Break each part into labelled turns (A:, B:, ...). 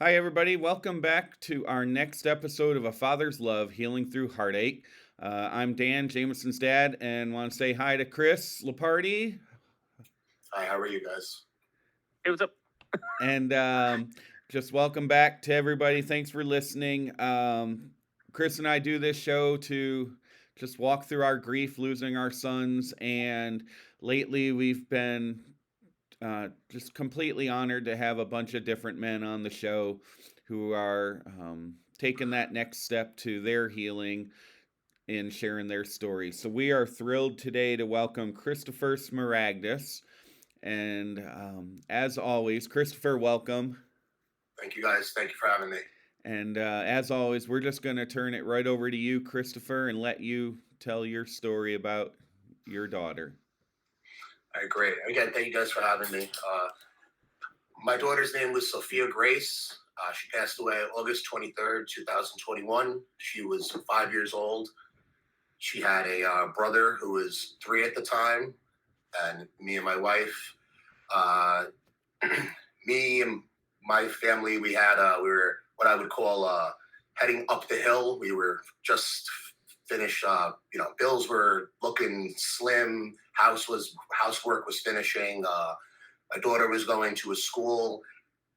A: Hi, everybody. Welcome back to our next episode of A Father's Love Healing Through Heartache. I'm Dan, Jameson's dad, and want to say hi to Chris Laparty.
B: Hi, how are you guys?
C: Hey, what's up?
A: And just welcome back to everybody. Thanks for listening. Chris and I do this show to just walk through our grief losing our sons. And lately, we've been just completely honored to have a bunch of different men on the show who are taking that next step to their healing and sharing their stories. So we are thrilled today to welcome Christopher Smaragdus. And as always, Christopher, welcome.
B: Thank you guys. Thank you for having me.
A: And as always, we're just going to turn it right over to you, Christopher, and let you tell your story about your daughter.
B: All right, great. Again, thank you guys for having me. My daughter's name was Sophia Grace. She passed away August 23rd, 2021. She was 5 years old. She had a brother who was 3 at the time, and me and my wife. Uh, Me and my family, we were what I would call heading up the hill. We were just finished. Bills were looking slim. Housework was finishing. My daughter was going to a school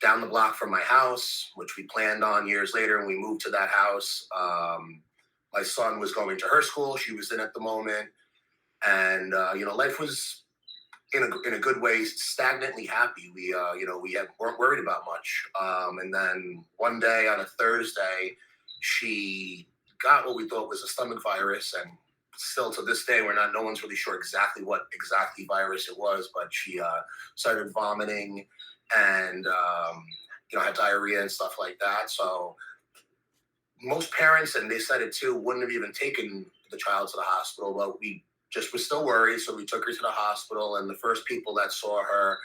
B: down the block from my house, which we planned on years later, and we moved to that house. My son was going to her school. She was in at the moment, and life was in a good way, stagnantly happy. Weren't worried about much. And then one day on a Thursday, she got what we thought was a stomach virus, and still to this day, no one's really sure exactly what exactly virus it was, but she started vomiting and had diarrhea and stuff like that. So most parents, and they said it too, wouldn't have even taken the child to the hospital, but we just were still worried. So we took her to the hospital, and the first people that saw her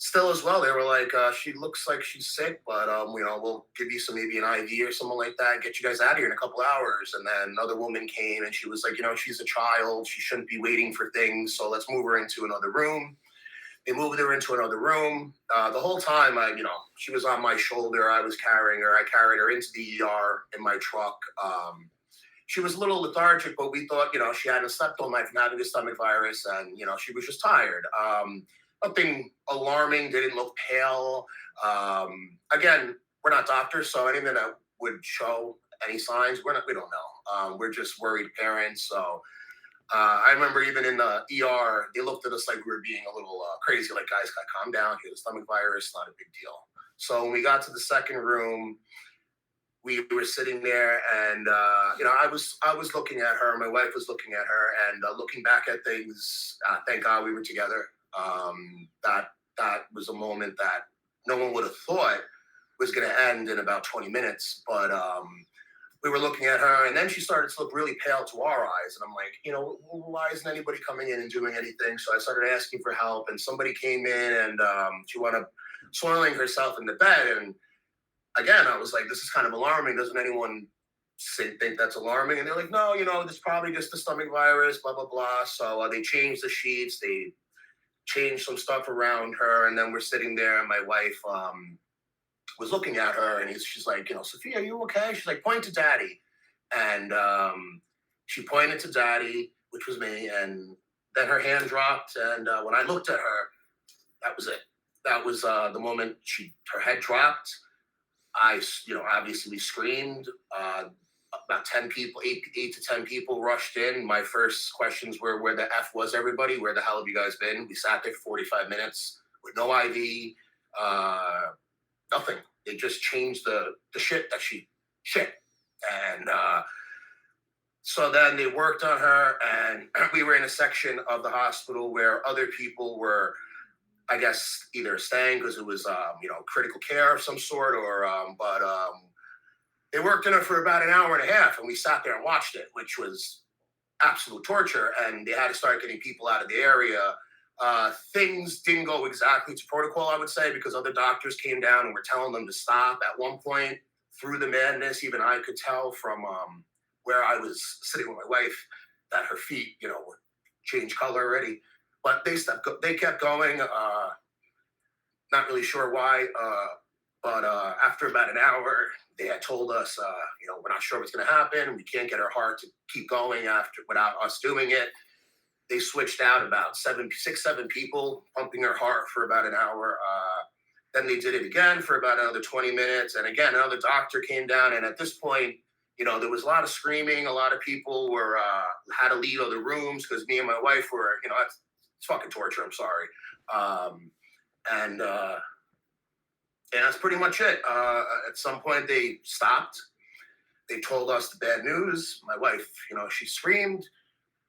B: still as well, they were like, she looks like she's sick, but we'll give you maybe an IV or something like that, get you guys out of here in a couple hours. And then another woman came and she was like, she's a child, she shouldn't be waiting for things, so let's move her into another room. They moved her into another room. The whole time, she was on my shoulder. I was carrying her. I carried her into the ER in my truck. She was a little lethargic, but we thought, she hadn't slept all night from having a stomach virus, and she was just tired. Nothing alarming. Didn't look pale. Again, we're not doctors, so anything that would show any signs, we don't know. We're just worried parents. So I remember even in the ER, they looked at us like we were being a little crazy. Like, guys, got calm down. He has a stomach virus, not a big deal. So when we got to the second room, we were sitting there, and I was looking at her. My wife was looking at her, and looking back at things. Thank God we were together. That was a moment that no one would have thought was going to end in about 20 minutes, but we were looking at her, and then she started to look really pale to our eyes. And I'm like, why isn't anybody coming in and doing anything? So I started asking for help, and somebody came in, and she wound up soiling herself in the bed. And again, I was like, this is kind of alarming. Doesn't anyone think that's alarming? And they're like, no, this is probably just the stomach virus, blah, blah, blah. So they changed the sheets. They changed some stuff around her. And then we're sitting there, and my wife was looking at her, and she's like, Sophia, are you okay? She's like, point to daddy. And she pointed to daddy, which was me. And then her hand dropped. And when I looked at her, that was it. That was the moment her head dropped. I, obviously screamed. About 10 people, eight to 10 people rushed in. My first questions were, where the F was everybody? Where the hell have you guys been? We sat there for 45 minutes with no IV, nothing. They just changed the shit that she shit. And so then they worked on her, and we were in a section of the hospital where other people were, I guess, either staying because it was, critical care of some sort, or, but they worked on it for about an hour and a half, and we sat there and watched it, which was absolute torture. And they had to start getting people out of the area. Things didn't go exactly to protocol, I would say, because other doctors came down and were telling them to stop. At one point, through the madness, even I could tell from where I was sitting with my wife that her feet, would change color already. But they kept going. Not really sure why. But after about an hour, they had told us, we're not sure what's going to happen. We can't get her heart to keep going after without us doing it. They switched out about seven people, pumping her heart for about an hour. Then they did it again for about another 20 minutes. And again, another doctor came down. And at this point, there was a lot of screaming. A lot of people were had to leave other rooms because me and my wife were, it's fucking torture. I'm sorry. Um, and and that's pretty much it. At some point, they stopped. They told us the bad news. My wife, she screamed.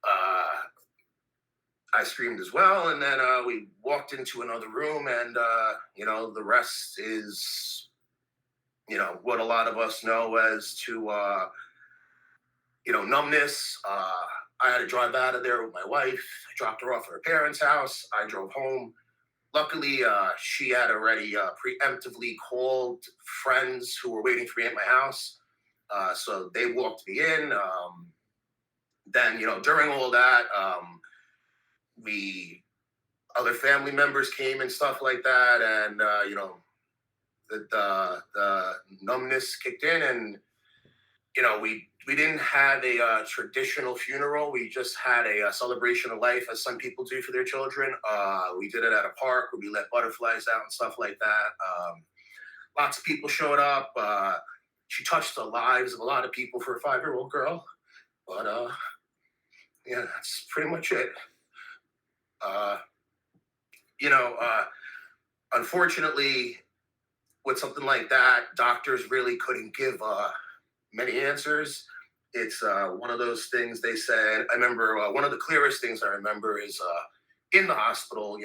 B: Uh, I screamed as well, and then we walked into another room, and the rest is what a lot of us know as to numbness. I had to drive out of there with my wife. I dropped her off at her parents' house. I drove home. Luckily, she had already preemptively called friends who were waiting for me at my house, so they walked me in. Then, during all that, we other family members came and stuff like that, and the numbness kicked in, and we didn't have a traditional funeral. We just had a celebration of life, as some people do for their children. We did it at a park where we let butterflies out and stuff like that. Lots of people showed up. She touched the lives of a lot of people for a 5-year-old girl, but yeah, that's pretty much it. Uh, you know, uh, Unfortunately, with something like that, doctors really couldn't give many answers. It's one of those things they said. I remember one of the clearest things I remember is in the hospital.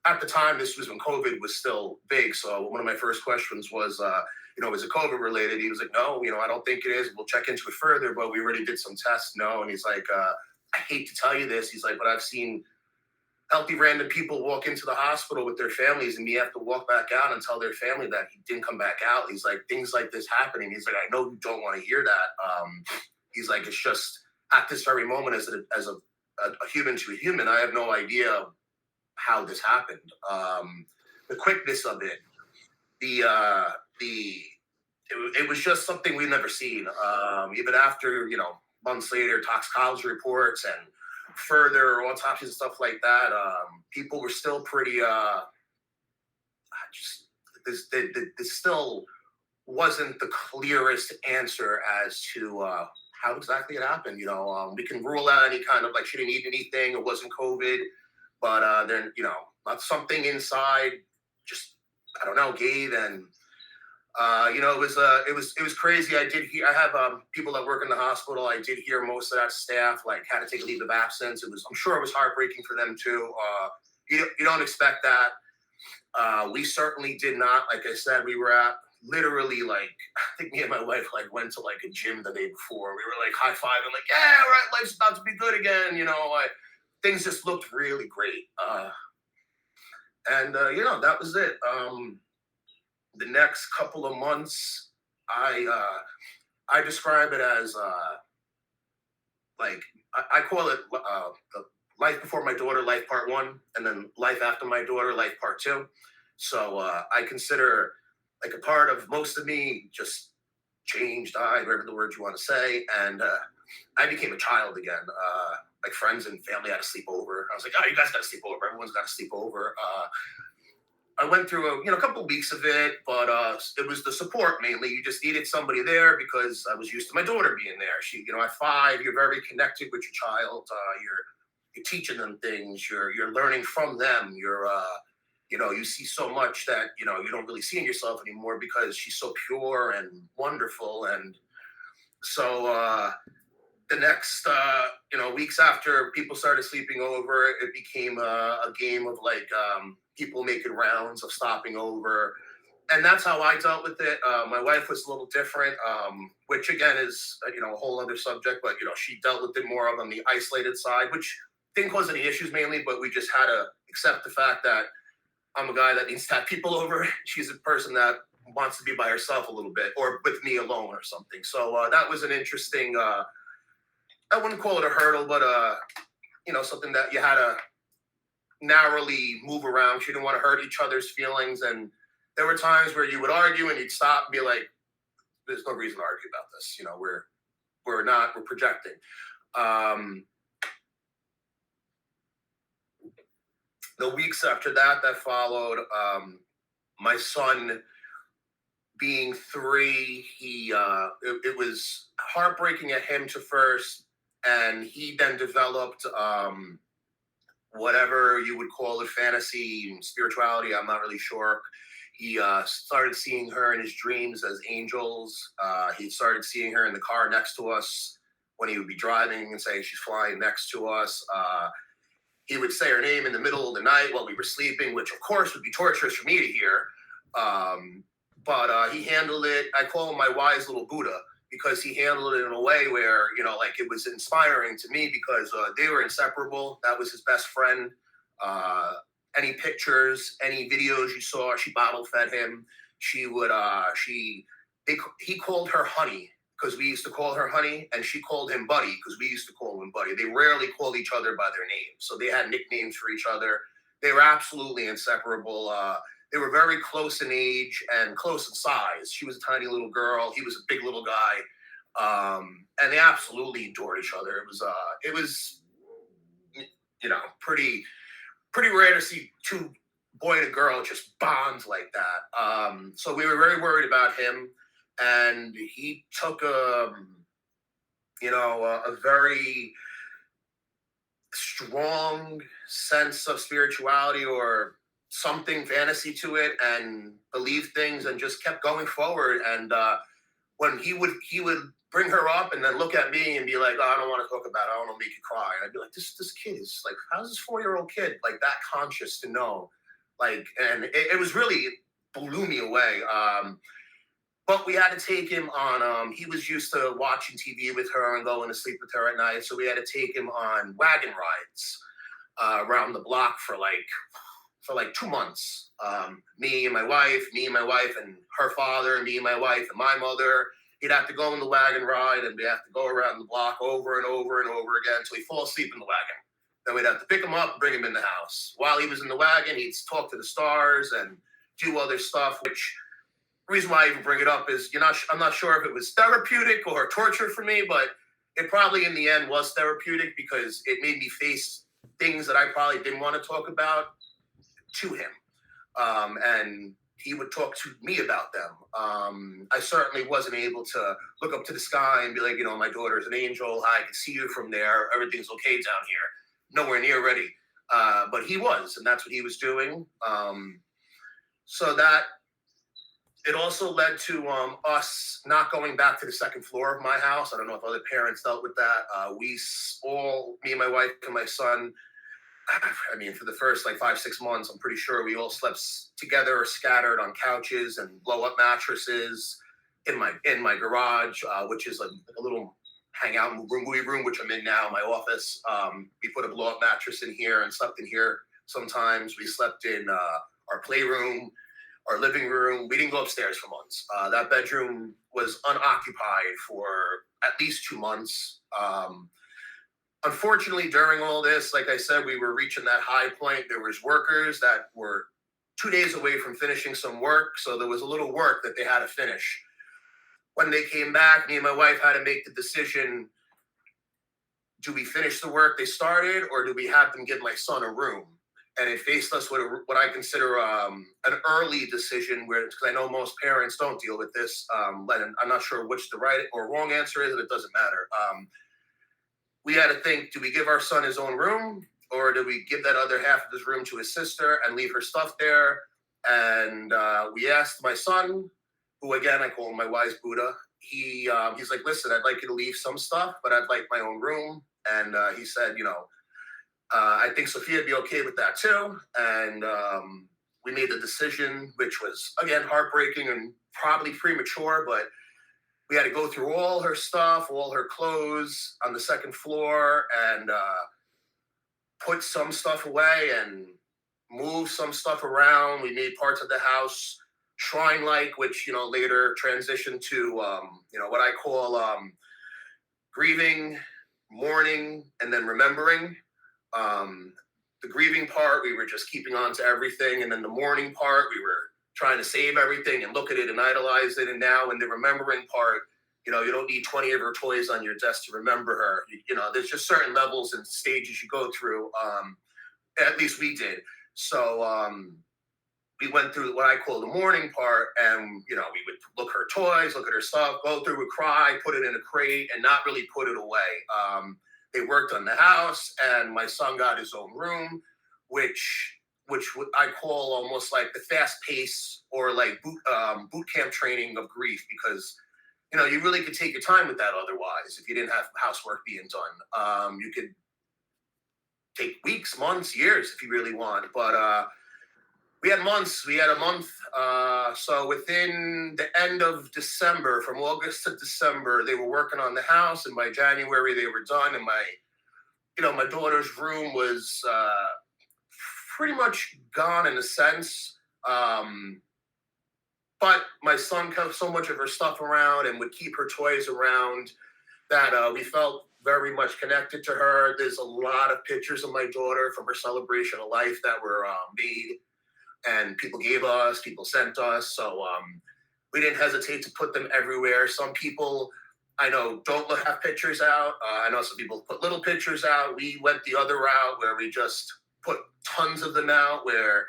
B: At the time, this was when COVID was still big. So one of my first questions was, is it COVID related? He was like, no, I don't think it is. We'll check into it further, but we already did some tests. No, and he's like, I hate to tell you this. He's like, but I've seen healthy random people walk into the hospital with their families and me have to walk back out and tell their family that he didn't come back out. He's like, things like this happening. He's like, I know you don't want to hear that. He's like, it's just at this very moment as a human to a human, I have no idea how this happened. The quickness of it, the it was just something we've never seen. Even after months later, toxicology reports and further autopsies and stuff like that, people were still pretty just this still wasn't the clearest answer as to how exactly it happened. We can rule out any kind of like she didn't eat anything, it wasn't COVID, but then not something inside just I don't know gave and it was crazy. I have people that work in the hospital. I did hear most of that staff like had to take a leave of absence. I'm sure it was heartbreaking for them too. You don't expect that. We certainly did not. Like I said, we were at literally like I think me and my wife like went to like a gym the day before. We were like high fiving, like yeah, right, life's about to be good again. Like things just looked really great. And that was it. The next couple of months, I describe it as like I call it the life before my daughter, life part one, and then life after my daughter, life part two. So I consider like a part of most of me just changed, died, whatever the word you want to say, and I became a child again. Like friends and family had to sleep over. I was like, oh, you guys got to sleep over. Everyone's got to sleep over. I went through a couple of weeks of it, but it was the support mainly. You just needed somebody there because I was used to my daughter being there. She, at 5, you're very connected with your child. You're teaching them things. You're learning from them. You see so much that you don't really see in yourself anymore because she's so pure and wonderful. And so the next weeks after people started sleeping over, it became a game of like people making rounds of stopping over, and that's how I dealt with it. My wife was a little different, which again is a whole other subject, but she dealt with it more of on the isolated side, which didn't cause any issues mainly, but we just had to accept the fact that I'm a guy that needs to have people over. She's a person that wants to be by herself a little bit or with me alone or something. So that was an interesting I wouldn't call it a hurdle, but something that you had to narrowly move around. She didn't want to hurt each other's feelings, and There were times where you would argue and you'd stop and be like, "There's no reason to argue about this. We're projecting." Um, the weeks after that, that followed, my son being 3, it was heartbreaking at him to first, and he then developed whatever you would call it, fantasy, spirituality. I'm not really sure. He started seeing her in his dreams as angels. He started seeing her in the car next to us when he would be driving and saying she's flying next to us. He would say her name in the middle of the night while we were sleeping, which of course would be torturous for me to hear. But he handled it. I call him my wise little Buddha because he handled it in a way where, like it was inspiring to me because they were inseparable. That was his best friend. Uh, any pictures, any videos you saw, she bottle fed him. She would, he called her honey because we used to call her honey, and she called him buddy because we used to call him buddy. They rarely called each other by their names. So they had nicknames for each other. They were absolutely inseparable. They were very close in age and close in size. She was a tiny little girl. He was a big little guy. And they absolutely adored each other. It was, pretty rare to see two boy and a girl just bond like that. So we were very worried about him, and he took a very strong sense of spirituality or something fantasy to it, and believed things and just kept going forward. And when he would bring her up and then look at me and be like, "Oh, I don't want to talk about it. I don't want to make you cry." And I'd be like, this kid is like, how's this 4-year-old kid like that conscious to know? Like, and it was really blew me away. But we had to take him on. He was used to watching TV with her and going to sleep with her at night, so we had to take him on wagon rides around the block for like 2 months. Me and my wife, and her father, and me and my wife, and my mother. He'd have to go on the wagon ride, and we'd have to go around the block over and over and over again until he'd fall asleep in the wagon. Then we'd have to pick him up and bring him in the house. While he was in the wagon, he'd talk to the stars and do other stuff, which the reason why I even bring it up is I'm not sure if it was therapeutic or torture for me, but it probably in the end was therapeutic because it made me face things that I probably didn't want to talk about to him. And he would talk to me about them. I certainly wasn't able to look up to the sky and be like, my daughter's an angel. I can see you from there. Everything's okay down here. Nowhere near ready. But he was, and that's what he was doing. So that it also led to us not going back to the second floor of my house. I don't know if other parents dealt with that. Me and my wife and my son, I mean, for the first like 5-6 months, I'm pretty sure we all slept together or scattered on couches and blow up mattresses in my garage, which is like a little hangout movie room, which I'm in now, my office. We put a blow up mattress in here and slept in here. Sometimes we slept in our playroom, our living room. We didn't go upstairs for months. That bedroom was unoccupied for at least 2 months. Unfortunately, during all this, like I said, we were reaching that high point. There was workers that were 2 days away from finishing some work. So there was a little work that they had to finish. When they came back, me and my wife had to make the decision, do we finish the work they started or do we have them give my son a room? And it faced us with what I consider an early decision, because I know most parents don't deal with this. I'm not sure which the right or wrong answer is, and it doesn't matter. We had to think, do we give our son his own room or do we give that other half of his room to his sister and leave her stuff there? And we asked my son, who again, I call him my wise Buddha. He's like, listen, I'd like you to leave some stuff, but I'd like my own room. And he said, I think Sophia would be okay with that too. And we made the decision, which was, again, heartbreaking and probably premature, but we had to go through all her stuff, all her clothes on the second floor and put some stuff away and move some stuff around. We made parts of the house shrine-like, which, later transitioned to, what I call grieving, mourning, and then remembering. The grieving part, we were just keeping on to everything. And then the mourning part, we were trying to save everything and look at it and idolize it. And now in the remembering part, you don't need 20 of her toys on your desk to remember her. There's just certain levels and stages you go through. At least we did. So we went through what I call the mourning part, and we would look her toys, look at her stuff, go through, would cry, put it in a crate, and not really put it away. They worked on the house, and my son got his own room, which I call almost like the fast pace or like boot camp training of grief, because you really could take your time with that otherwise if you didn't have housework being done. You could take weeks, months, years if you really want, but we had months. We had a month. So within the end of December, from August to December, they were working on the house, and by January they were done. And my daughter's room was pretty much gone in a sense. But my son kept so much of her stuff around and would keep her toys around that we felt very much connected to her. There's a lot of pictures of my daughter from her celebration of life that were made, and people gave us, people sent us. So we didn't hesitate to put them everywhere. Some people I know don't have pictures out. I know some people put little pictures out. We went the other route where we just put tons of them out, where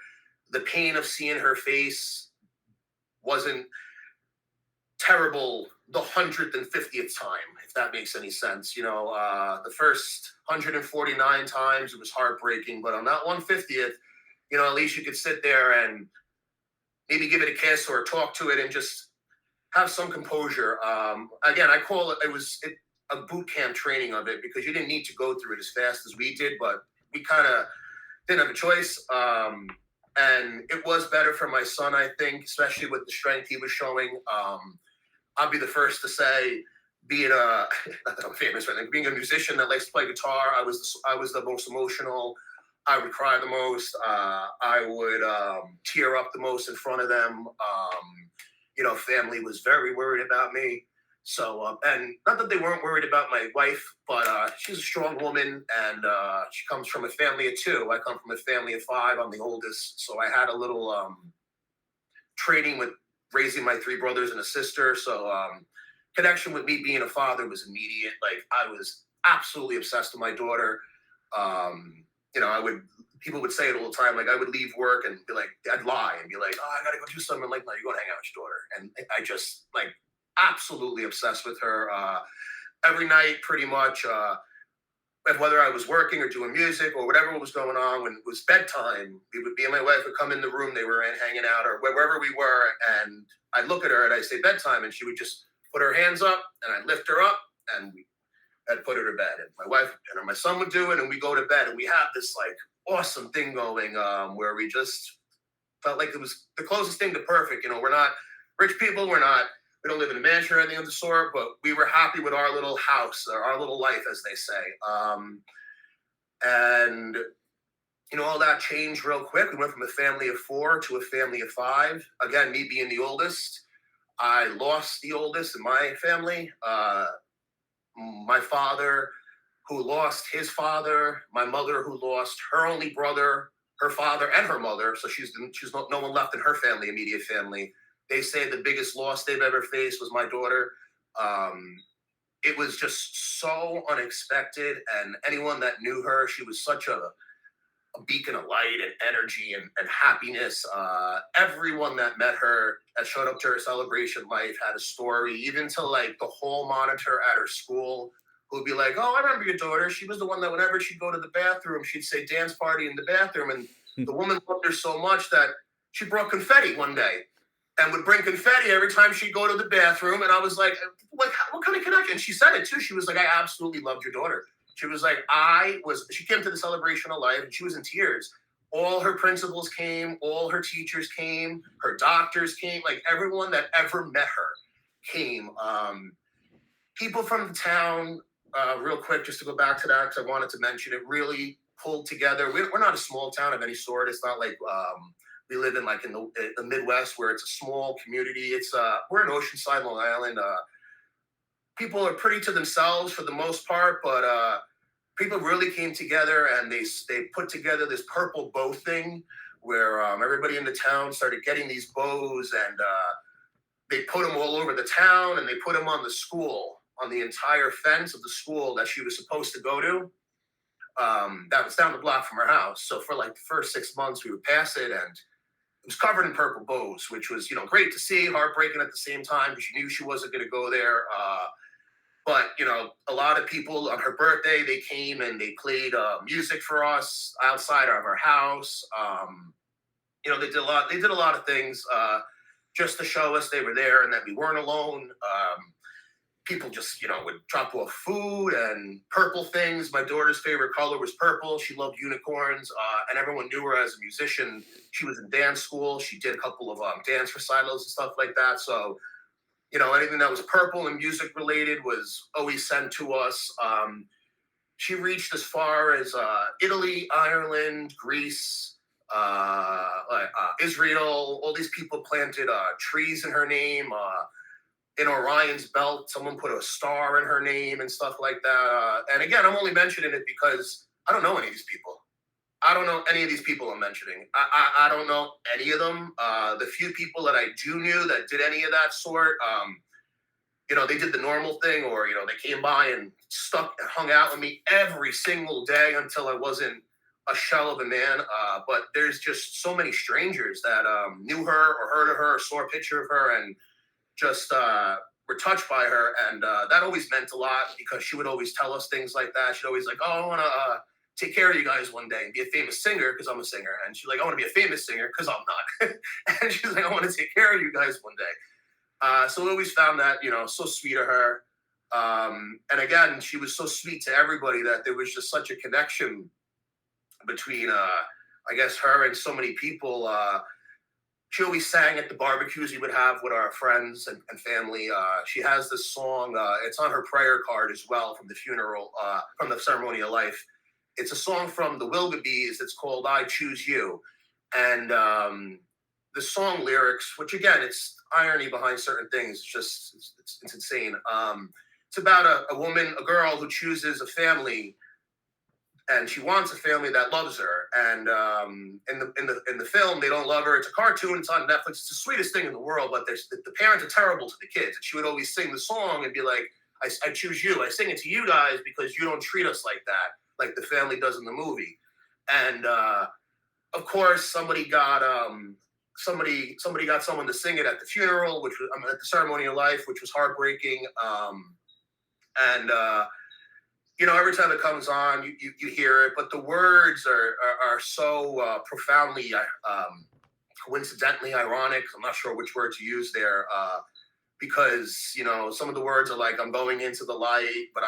B: the pain of seeing her face wasn't terrible the 150th time, if that makes any sense. The first 149 times it was heartbreaking, but on that 150th, at least you could sit there and maybe give it a kiss or talk to it and just have some composure. Again, I call it a boot camp training of it, because you didn't need to go through it as fast as we did, but we kind of didn't have a choice. And it was better for my son, I think, especially with the strength he was showing. I'll be the first to say, being not that I'm famous, right? Like being a musician that likes to play guitar, I was the most emotional. I would cry the most. I would tear up the most in front of them. Family was very worried about me. So, and not that they weren't worried about my wife, but she's a strong woman, and she comes from a family of two. I come from a family of five. I'm the oldest, so I had a little training with raising my three brothers and a sister. So, connection with me being a father was immediate. Like, I was absolutely obsessed with my daughter. People would say it all the time. Like, I would leave work and be like, I'd lie and be like, oh, I gotta go do something. Like, no, you're going to hang out with your daughter. And I just like absolutely obsessed with her. Every night, pretty much, whether I was working or doing music or whatever was going on, when it was bedtime, me and my wife would come in the room they were in, hanging out, or wherever we were, and I'd look at her and I'd say bedtime, and she would just put her hands up, and I'd lift her up, and I'd put her to bed. And my wife and my son would do it, and we go to bed, and we have this like awesome thing going, where we just felt like it was the closest thing to perfect. We're not rich people, we don't live in a mansion or anything of the sort, but we were happy with our little house, or our little life, as they say. And all that changed real quick. We went from a family of four to a family of five. Again, me being the oldest, I lost the oldest in my family. My father, who lost his father, my mother, who lost her only brother, her father, and her mother. So she's no one left in her family, immediate family. They say the biggest loss they've ever faced was my daughter. It was just so unexpected. And anyone that knew her, she was such a beacon of light and energy and happiness. Everyone that met her, that showed up to her celebration life, had a story, even to like the hall monitor at her school, who'd be like, oh, I remember your daughter. She was the one that whenever she'd go to the bathroom, she'd say dance party in the bathroom. And the woman loved her so much that she brought confetti one day and would bring confetti every time she'd go to the bathroom. And I was like, what kind of connection? She said it too. She was like, I absolutely loved your daughter. She was like, she came to the celebration of life and she was in tears. All her principals came, all her teachers came, her doctors came, like everyone that ever met her came. People from the town, real quick, just to go back to that, because I wanted to mention it, really pulled together. We're not a small town of any sort. It's not like we live in like in the Midwest, where it's a small community. We're in Oceanside, Long Island. People are pretty to themselves for the most part, but people really came together, and they put together this purple bow thing, where everybody in the town started getting these bows, and they put them all over the town, and they put them on the school, on the entire fence of the school that she was supposed to go to. That was down the block from her house. So for like the first 6 months, we would pass it, and it was covered in purple bows, which was, great to see, heartbreaking at the same time because she knew she wasn't going to go there. But a lot of people on her birthday, they came and they played music for us outside of our house. They did a lot. They did a lot of things just to show us they were there and that we weren't alone. People just would drop off food and purple things. My daughter's favorite color was purple. She loved unicorns, and everyone knew her as a musician. She was in dance school. She did a couple of dance recitals and stuff like that. So anything that was purple and music related was always sent to us. She reached as far as Italy, Ireland, Greece, Israel. All these people planted trees in her name. In Orion's belt, someone put a star in her name and stuff like that. And again, I'm only mentioning it because I don't know any of these people. I don't know any of these people I'm mentioning. I don't know any of them. The few people that I do knew that did any of that sort, they did the normal thing, or they came by and stuck and hung out with me every single day until I wasn't a shell of a man. But there's just so many strangers that knew her or heard of her or saw a picture of her and just were touched by her. And that always meant a lot because she would always tell us things like that. She'd always like, oh, I want to take care of you guys one day and be a famous singer because I'm a singer. And she's like, I want to be a famous singer because I'm not. And she's like, I want to take care of you guys one day. So we always found that, so sweet of her. And again, she was so sweet to everybody that there was just such a connection between, I guess, her and so many people. She always sang at the barbecues we would have with our friends and family. She has this song. It's on her prayer card as well from the funeral, from the ceremony of life. It's a song from the Wildebeest. It's called "I Choose You," and the song lyrics, which again, it's irony behind certain things. It's insane. It's about a woman, a girl who chooses a family, and she wants a family that loves her. And in the film, they don't love her. It's a cartoon. It's on Netflix. It's the sweetest thing in the world. But the parents are terrible to the kids. And she would always sing the song and be like, I choose you. I sing it to you guys because you don't treat us like that, like the family does in the movie. And of course, somebody got someone to sing it at the funeral, which was at the ceremony of life, which was heartbreaking. And every time it comes on, you hear it, but the words are so profoundly, coincidentally ironic. I'm not sure which word to use there, because some of the words are like, "I'm going into the light," but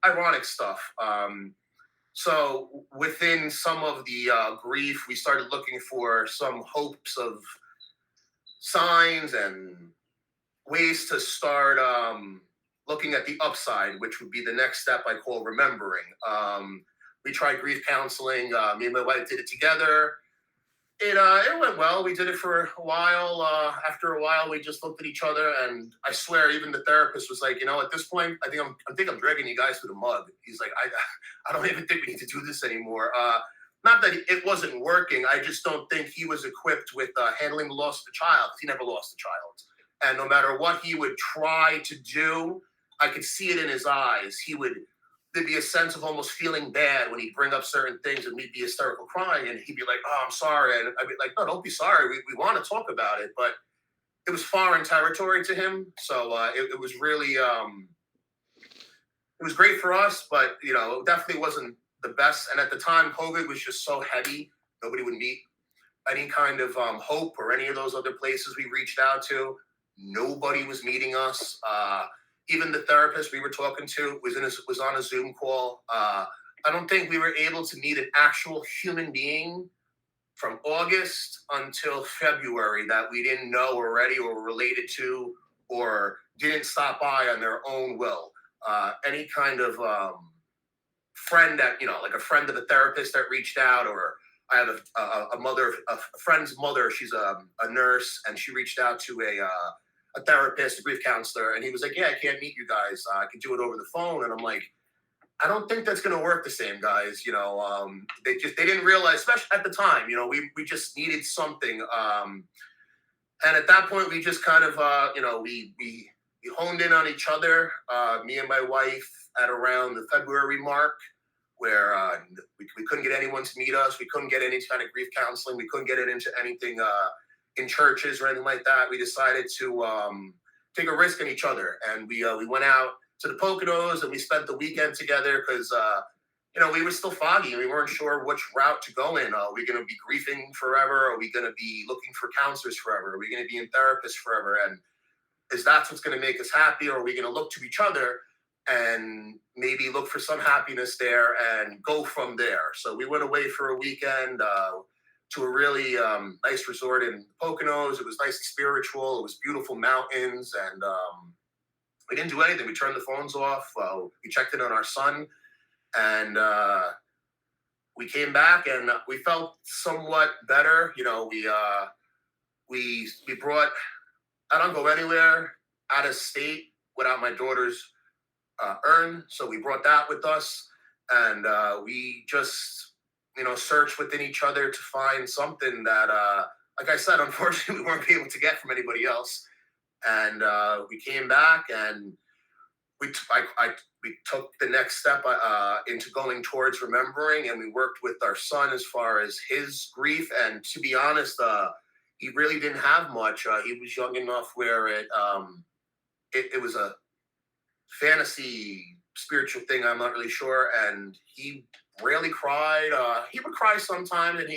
B: ironic stuff. So within some of the grief, we started looking for some hopes of signs and ways to start looking at the upside, which would be the next step I call remembering. We tried grief counseling. Me and my wife did it together. It went well. We did it for a while. After a while, we just looked at each other, and I swear, even the therapist was like, at this point, I think I'm dragging you guys through the mud. He's like, I don't even think we need to do this anymore. Not that it wasn't working. I just don't think he was equipped with handling the loss of a child. He never lost a child, and no matter what he would try to do, I could see it in his eyes. There'd be a sense of almost feeling bad when he'd bring up certain things and we'd be hysterical crying, and he'd be like, "Oh, I'm sorry." And I'd be like, "No, don't be sorry. We want to talk about it." But it was foreign territory to him. So it was really, it was great for us, but, it definitely wasn't the best. And at the time, COVID was just so heavy. Nobody would meet any kind of hope or any of those other places we reached out to. Nobody was meeting us. Even the therapist we were talking to was on a Zoom call. I don't think we were able to meet an actual human being from August until February that we didn't know already or were related to or didn't stop by on their own will. Any kind of friend that, like a friend of a therapist that reached out, or I have a friend's mother. She's a nurse, and she reached out to a therapist, a grief counselor, and he was like, "Yeah, I can't meet you guys. I can do it over the phone." And I'm like, I don't think that's going to work the same, guys. They didn't realize, especially at the time. We just needed something. And at that point, we just kind of, we honed in on each other. Me and my wife at around the February mark, where we couldn't get anyone to meet us. We couldn't get any kind of grief counseling. We couldn't get it into anything in churches or anything like that. We decided to take a risk on each other, and we went out to the Poconos and we spent the weekend together because we were still foggy. We weren't sure which route to go in. Are we going to be grieving forever? Are we going to be looking for counselors forever? Are we going to be in therapists forever? And is that what's going to make us happy, or are we going to look to each other and maybe look for some happiness there and go from there? So we went away for a weekend to a really nice resort in Poconos. It was nice and spiritual. It was beautiful mountains, and we didn't do anything. We turned the phones off. We checked in on our son, and we came back, and we felt somewhat better. We brought. I don't go anywhere out of state without my daughter's urn, so we brought that with us, and we just searched within each other to find something that, like I said, unfortunately, we weren't able to get from anybody else. And we came back, and we took the next step into going towards remembering, and we worked with our son as far as his grief. And to be honest, he really didn't have much. He was young enough where it was a fantasy spiritual thing. I'm not really sure, and he rarely cried. He would cry sometimes, and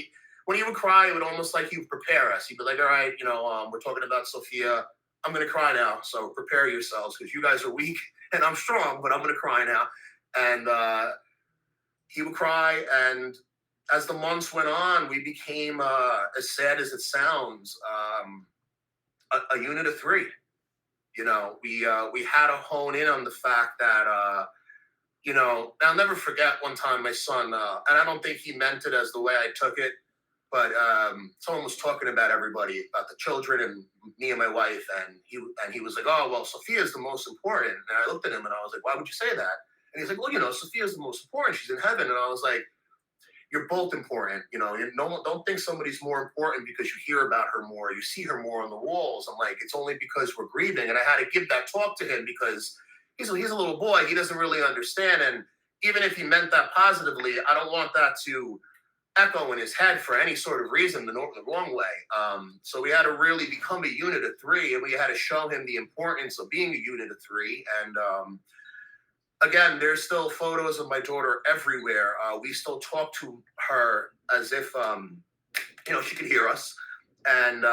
B: when he would cry, it would almost like he would prepare us. He'd be like, "All right, we're talking about Sophia. I'm going to cry now, so prepare yourselves because you guys are weak and I'm strong, but I'm going to cry now." And he would cry, and as the months went on, we became, as sad as it sounds, a unit of three. We had to hone in on the fact that I'll never forget one time my son, and I don't think he meant it as the way I took it, but someone was talking about everybody, about the children and me and my wife, and he was like, "Oh, well, Sophia's the most important." And I looked at him and I was like, "Why would you say that?" And he's like, "Well, Sophia's the most important. She's in heaven." And I was like, "You're both important. Don't think somebody's more important because you hear about her more, you see her more on the walls." I'm like, "It's only because we're grieving." And I had to give that talk to him because he's a little boy. He doesn't really understand. And even if he meant that positively, I don't want that to echo in his head for any sort of reason the wrong way. So we had to really become a unit of three, and we had to show him the importance of being a unit of three. And again, there's still photos of my daughter everywhere. We still talk to her as if she could hear us, and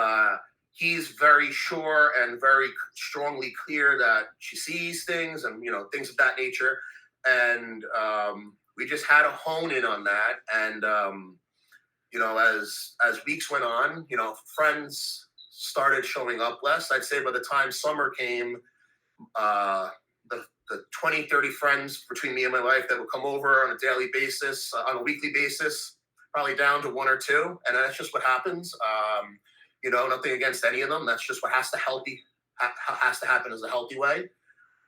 B: he's very sure and very strongly clear that she sees things and things of that nature. And we just had to hone in on that. And as weeks went on, friends started showing up less. I'd say by the time summer came, the 20, 30 friends between me and my wife that would come over on a daily basis, on a weekly basis, probably down to one or two. And that's just what happens. Nothing against any of them. That's just what has to happen as a healthy way.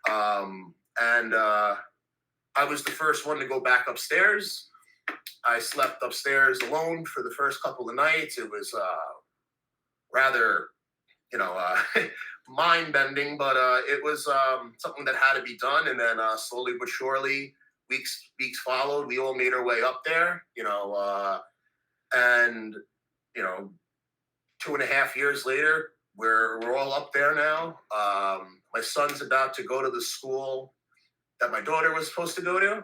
B: And I was the first one to go back upstairs. I slept upstairs alone for the first couple of nights. It was rather, mind bending, but it was something that had to be done. And then slowly but surely, weeks followed. We all made our way up there, and 2.5 years later, we're all up there now. My son's about to go to the school that my daughter was supposed to go to,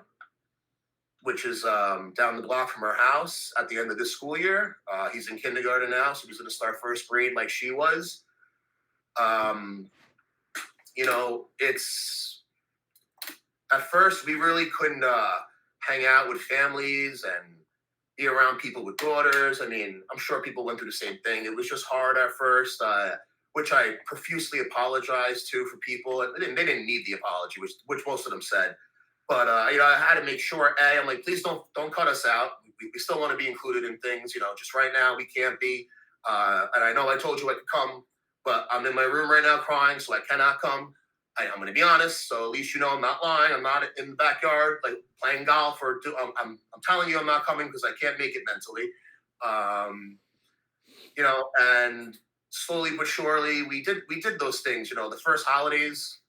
B: which is down the block from our house at the end of this school year. He's in kindergarten now, so he's going to start first grade like she was. It's at first we really couldn't hang out with families and be around people with daughters. I mean, I'm sure people went through the same thing. It was just hard at first, which I profusely apologized to for people. And they didn't need the apology, which most of them said. But I had to make sure. I'm like, please don't cut us out. We still want to be included in things. Just right now we can't be. And I know I told you I could come, but I'm in my room right now crying, so I cannot come. I'm going to be honest, so at least you know I'm not lying. I'm not in the backyard like playing golf or I'm telling you I'm not coming because I can't make it mentally. Um, and slowly but surely we did those things. The first holidays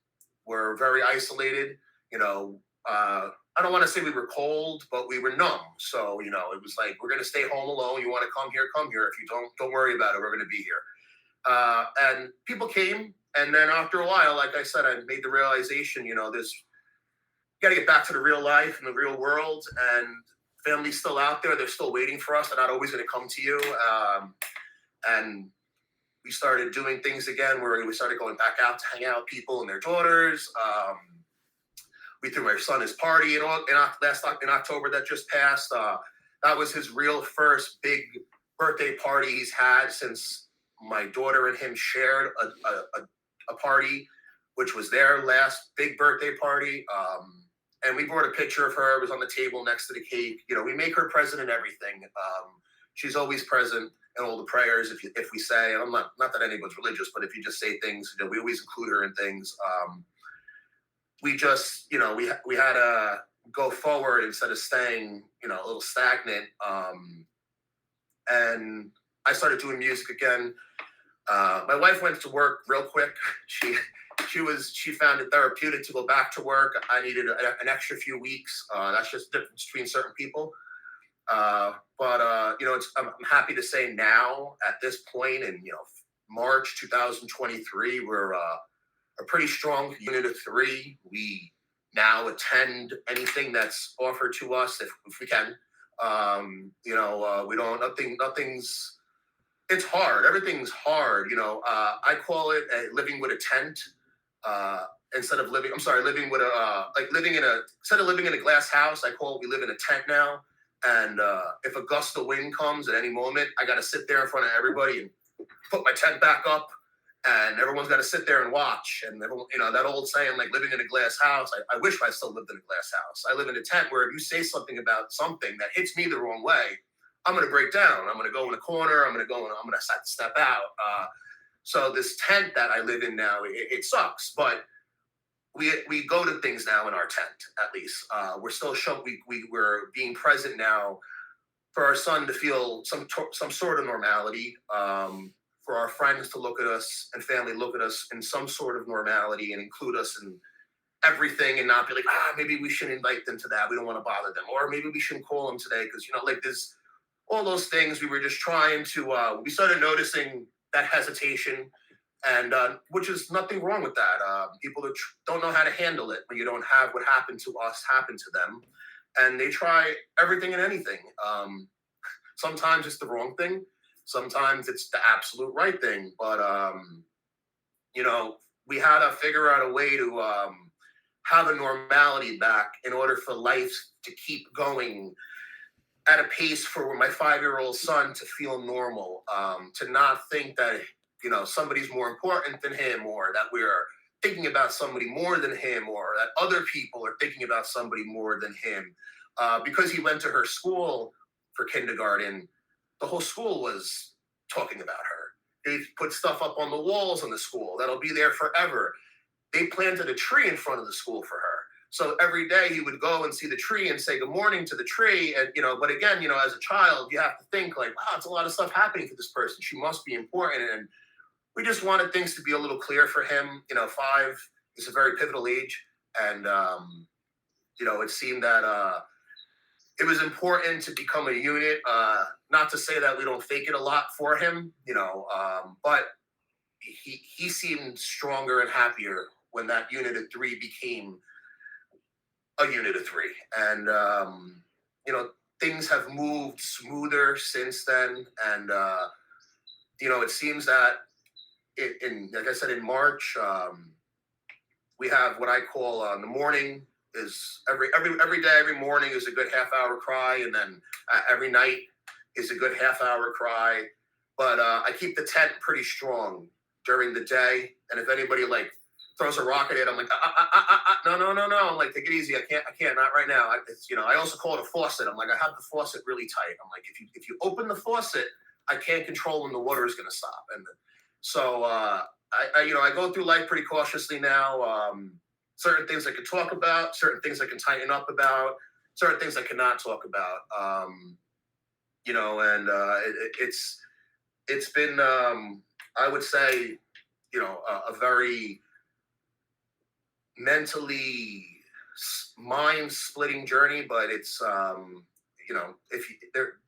B: were very isolated. You know, I don't want to say we were cold, but we were numb. So it was like we're gonna stay home alone. You want to come here, come here. If you don't worry about it. We're gonna be here. And people came, and then after a while, like I said, I made the realization. This got to get back to the real life and the real world, and family's still out there. They're still waiting for us. They're not always going to come to you. And we started doing things again where we started going back out to hang out with people and their daughters. We threw my son his party in October that just passed. That was his real first big birthday party he's had since my daughter and him shared a party, which was their last big birthday party. And we brought a picture of her. It was on the table next to the cake. We make her present in everything. She's always present in all the prayers. If we say, and I'm not that anyone's religious, but if you just say things, we always include her in things. We just, we had to go forward instead of staying, a little stagnant. And I started doing music again. My wife went to work real quick. She found it therapeutic to go back to work. I needed an extra few weeks. That's just the difference between certain people. But I'm happy to say now at this point in March 2023, we're a pretty strong unit of three. We now attend anything that's offered to us if we can. We don't nothing's it's hard. Everything's hard. I call it living with a tent. Instead of living, I'm sorry, living with instead of living in a glass house, I call it we live in a tent now. And if a gust of wind comes at any moment, I got to sit there in front of everybody and put my tent back up, and everyone's got to sit there and watch. And everyone, that old saying, like living in a glass house. I wish I still lived in a glass house. I live in a tent where if you say something about something that hits me the wrong way, I'm going to break down. I'm going to go in the corner. I'm going to step out. So this tent that I live in now, it sucks, but we go to things now in our tent. At least we're still showing we're being present now for our son to feel some sort of normality. For our friends to look at us and family look at us in some sort of normality and include us in everything, and not be like, maybe we shouldn't invite them to that. We don't want to bother them, or maybe we shouldn't call them today because like there's all those things. We were just trying to. We started noticing that hesitation, and which is nothing wrong with that. People that don't know how to handle it when you don't have what happened to us happen to them, and they try everything and anything. Sometimes it's the wrong thing. Sometimes it's the absolute right thing. But we had to figure out a way to have a normality back in order for life to keep going at a pace for my 5-year-old son to feel normal, to not think that somebody's more important than him, or that we're thinking about somebody more than him, or that other people are thinking about somebody more than him. Because he went to her school for kindergarten, the whole school was talking about her. They put stuff up on the walls in the school that'll be there forever. They planted a tree in front of the school for her. So every day he would go and see the tree and say good morning to the tree. And, but again, as a child, you have to think like, wow, it's a lot of stuff happening for this person. She must be important. And we just wanted things to be a little clear for him. 5 is a very pivotal age. And, it seemed that it was important to become a unit. Not to say that we don't fake it a lot for him, but he seemed stronger and happier when that unit of three became a unit of three. And, things have moved smoother since then. And, it seems that like I said, in March, we have what I call the morning is every day, every morning is a good half-hour cry. And then every night is a good half-hour cry. But I keep the tent pretty strong during the day. And if anybody throws a rock at it, I'm like, no. I'm like, take it easy. I can't, not right now. I also call it a faucet. I'm like, I have the faucet really tight. I'm like, if you open the faucet, I can't control when the water is going to stop. And so I go through life pretty cautiously now. Certain things I can talk about, certain things I can tighten up about, certain things I cannot talk about. And it's been, I would say, a very mentally mind splitting journey, but it's if you,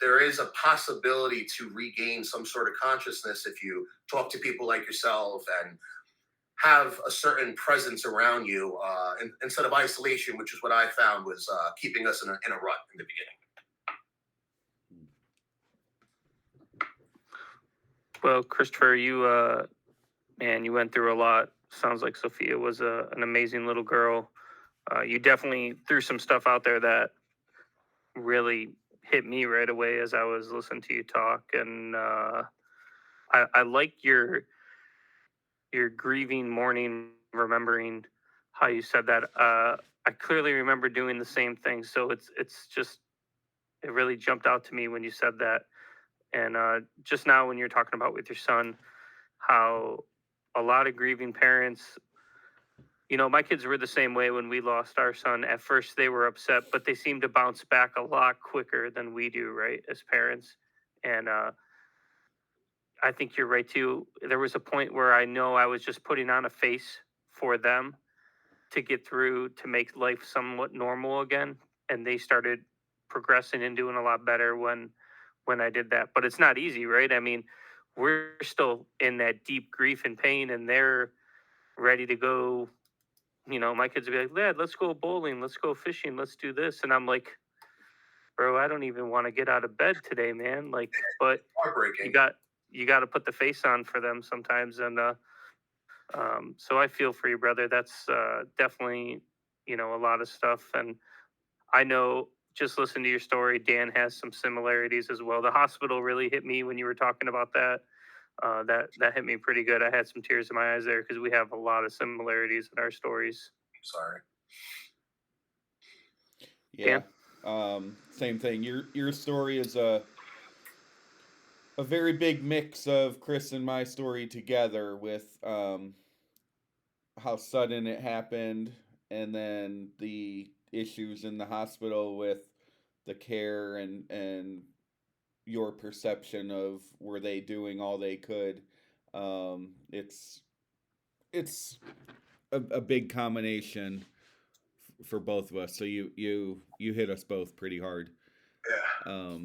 B: there is a possibility to regain some sort of consciousness if you talk to people like yourself and have a certain presence around you, instead of isolation, which is what I found was keeping us in a rut in the beginning.
C: Well, Christopher, man, you went through a lot. Sounds like Sophia was an amazing little girl. You definitely threw some stuff out there that really hit me right away as I was listening to you talk, and I like your grieving morning, remembering how you said that. I clearly remember doing the same thing, so it's just it really jumped out to me when you said that, and just now when you're talking about with your son, how a lot of grieving parents, my kids were the same way when we lost our son. At first, they were upset, but they seem to bounce back a lot quicker than we do, right, as parents. And I think you're right too. There was a point where I know I was just putting on a face for them to get through to make life somewhat normal again, and they started progressing and doing a lot better when I did that. But it's not easy, right? I mean, we're still in that deep grief and pain, and they're ready to go. My kids would be like, Dad, let's go bowling, let's go fishing, let's do this. And I'm like, bro, I don't even want to get out of bed today, man. Like, but you
B: Heartbreaking.
C: got you got to put the face on for them sometimes. And so I feel for you, brother. That's definitely, a lot of stuff. And I know just listen to your story, Dan has some similarities as well. The hospital really hit me when you were talking about that. That hit me pretty good. I had some tears in my eyes there because we have a lot of similarities in our stories.
B: Sorry.
A: Yeah.
C: Dan?
A: Same thing. Your story is a very big mix of Chris and my story together with how sudden it happened and then the issues in the hospital with the care and your perception of were they doing all they could. It's a big combination for both of us. So you hit us both pretty hard.
B: Yeah.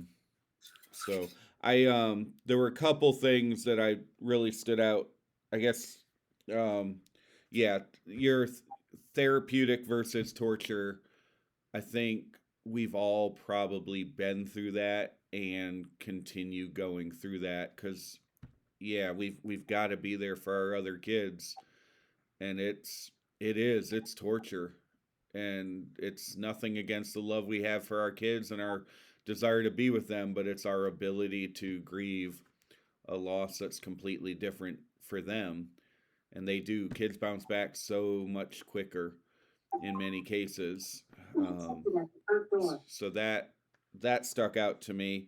A: So I there were a couple things that I really stood out. I guess um yeah, your therapeutic versus torture. I think we've all probably been through that and continue going through that cuz yeah, we've got to be there for our other kids and it's torture and it's nothing against the love we have for our kids and our desire to be with them, but it's our ability to grieve a loss that's completely different for them. And they do. Kids bounce back so much quicker in many cases. So that stuck out to me.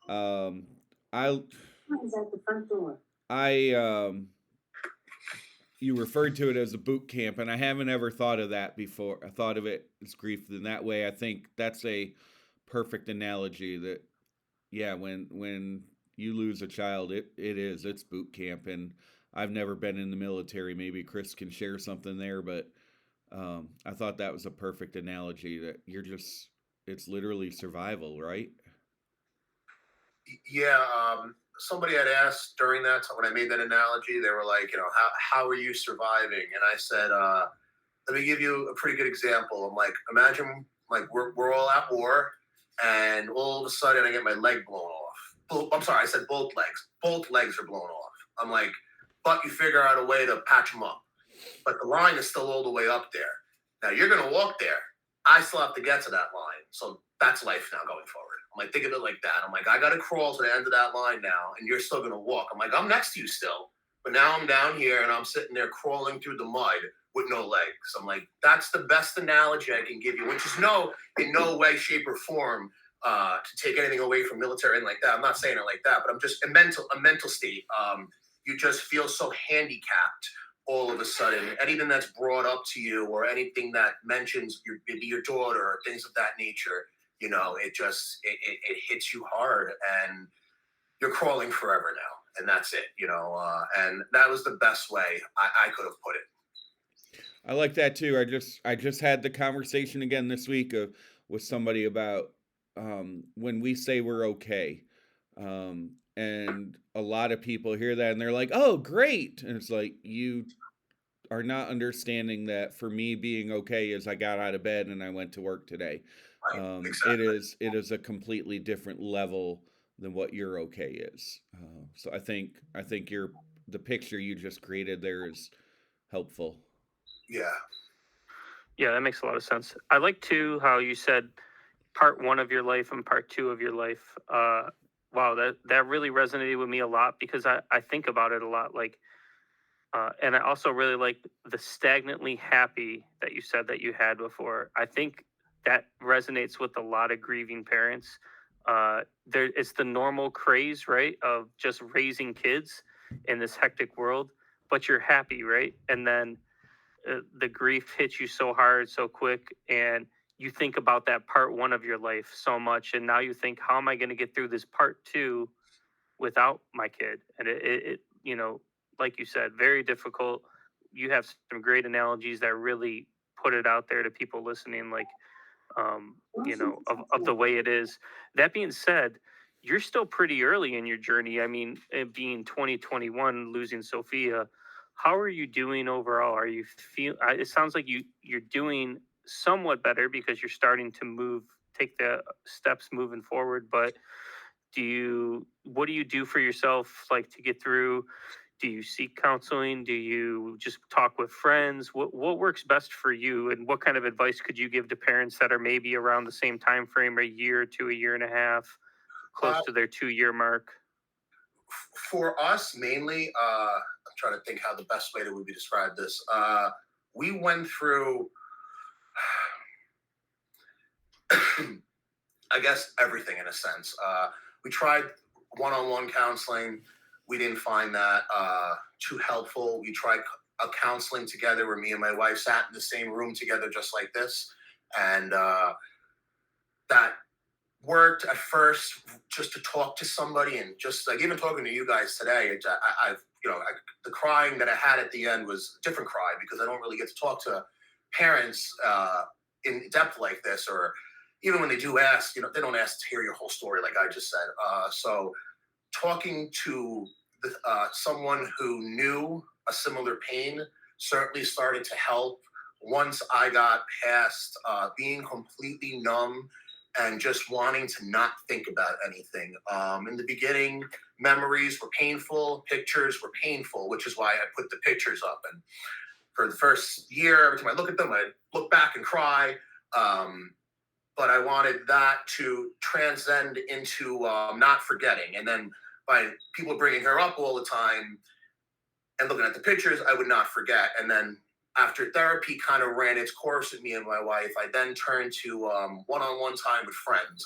A: Um, I I you referred to it as a boot camp, and I haven't ever thought of that before. I thought of it as grief in that way. I think that's a perfect analogy. That yeah, when you lose a child, it's boot camp, and I've never been in the military. Maybe Chris can share something there, but I thought that was a perfect analogy. That it's literally survival, right?
B: Yeah. Somebody had asked during that when I made that analogy. They were like, how are you surviving? And I said, let me give you a pretty good example. I'm like, imagine like we're all at war, and all of a sudden I get my leg blown off. I'm sorry, I said both legs. Both legs are blown off. I'm like, but you figure out a way to patch them up. But the line is still all the way up there. Now you're gonna walk there. I still have to get to that line. So that's life now going forward. I'm like, think of it like that. I'm like, I gotta crawl to the end of that line now, and you're still gonna walk. I'm like, I'm next to you still, but now I'm down here and I'm sitting there crawling through the mud with no legs. I'm like, that's the best analogy I can give you, which is in no way, shape, or form to take anything away from military and like that. I'm not saying it like that, but I'm just a mental state. you just feel so handicapped all of a sudden. Anything that's brought up to you or anything that mentions your daughter or things of that nature, it hits you hard, and you're crawling forever now, and that's it. And that was the best way I could have put it.
A: I like that too. I just had the conversation again this week with somebody about when we say we're okay. And a lot of people hear that and they're like, "Oh, great." And it's like, you are not understanding that for me being okay is I got out of bed and I went to work today.
B: Right,
A: It
B: exactly.
A: is a completely different level than what your okay is. So I think the picture you just created there is helpful.
B: Yeah.
C: Yeah, that makes a lot of sense. I like too how you said part one of your life and part two of your life. Wow, that really resonated with me a lot because I think about it a lot. Like, and I also really like the stagnantly happy that you said that you had before. I think that resonates with a lot of grieving parents. It's the normal craze, right, of just raising kids in this hectic world, but you're happy, right? And then the grief hits you so hard, so quick, and you think about that part one of your life so much, and now you think, how am I going to get through this part two without my kid? And like you said, very difficult. You have some great analogies that really put it out there to people listening, like of the way it is. That being said, you're still pretty early in your journey. I mean, it being 2021, losing Sophia, how are you doing overall? Are you it sounds like you're doing somewhat better because you're starting to take the steps moving forward. But what do you do for yourself, like to get through? Do you seek counseling? Do you just talk with friends? What works best for you, and what kind of advice could you give to parents that are maybe around the same time frame, a year to a year and a half, close
B: Uh,
C: to their 2 year mark?
B: for us, mainly, I'm trying to think how the best way that would be described this. We went through, I guess, everything in a sense. We tried one-on-one counseling. We didn't find that too helpful. We tried a counseling together where me and my wife sat in the same room together, just like this, and that worked at first, just to talk to somebody, and just like even talking to you guys today. The crying that I had at the end was a different cry because I don't really get to talk to parents in depth like this, or even when they do ask, they don't ask to hear your whole story like I just said. So talking to someone who knew a similar pain certainly started to help once I got past being completely numb and just wanting to not think about anything. In the beginning, memories were painful, pictures were painful, which is why I put the pictures up. And for the first year, every time I look at them, I look back and cry. But I wanted that to transcend into not forgetting. And then by people bringing her up all the time and looking at the pictures, I would not forget. And then after therapy kind of ran its course with me and my wife, I then turned to one-on-one time with friends.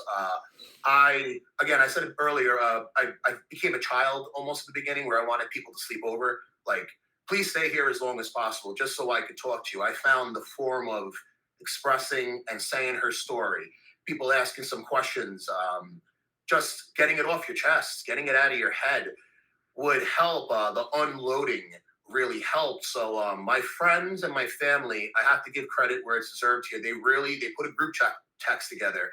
B: I said it earlier, I became a child almost at the beginning where I wanted people to sleep over. Like, please stay here as long as possible, just so I could talk to you. I found the form of expressing and saying her story, people asking some questions, just getting it off your chest, getting it out of your head would help. The unloading really helped. So my friends and my family, I have to give credit where it's deserved here. They put a group chat text together,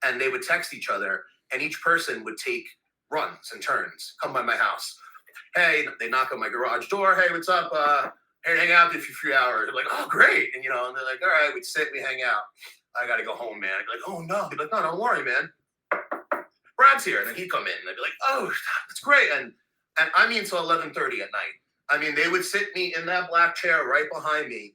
B: and they would text each other, and each person would take runs and turns, come by my house. Hey, they knock on my garage door. Hey, what's up? Hey, hang out with you for 3 hours. I'm like, oh, great. And and they're like, all right, we'd sit, we hang out. I gotta go home, man. I'd be like, oh no. They'd be like, no, don't worry, man. Brad's here. And then he'd come in and I'd be like, oh, that's great. And I mean, till 11:30 at night. I mean, they would sit me in that black chair right behind me,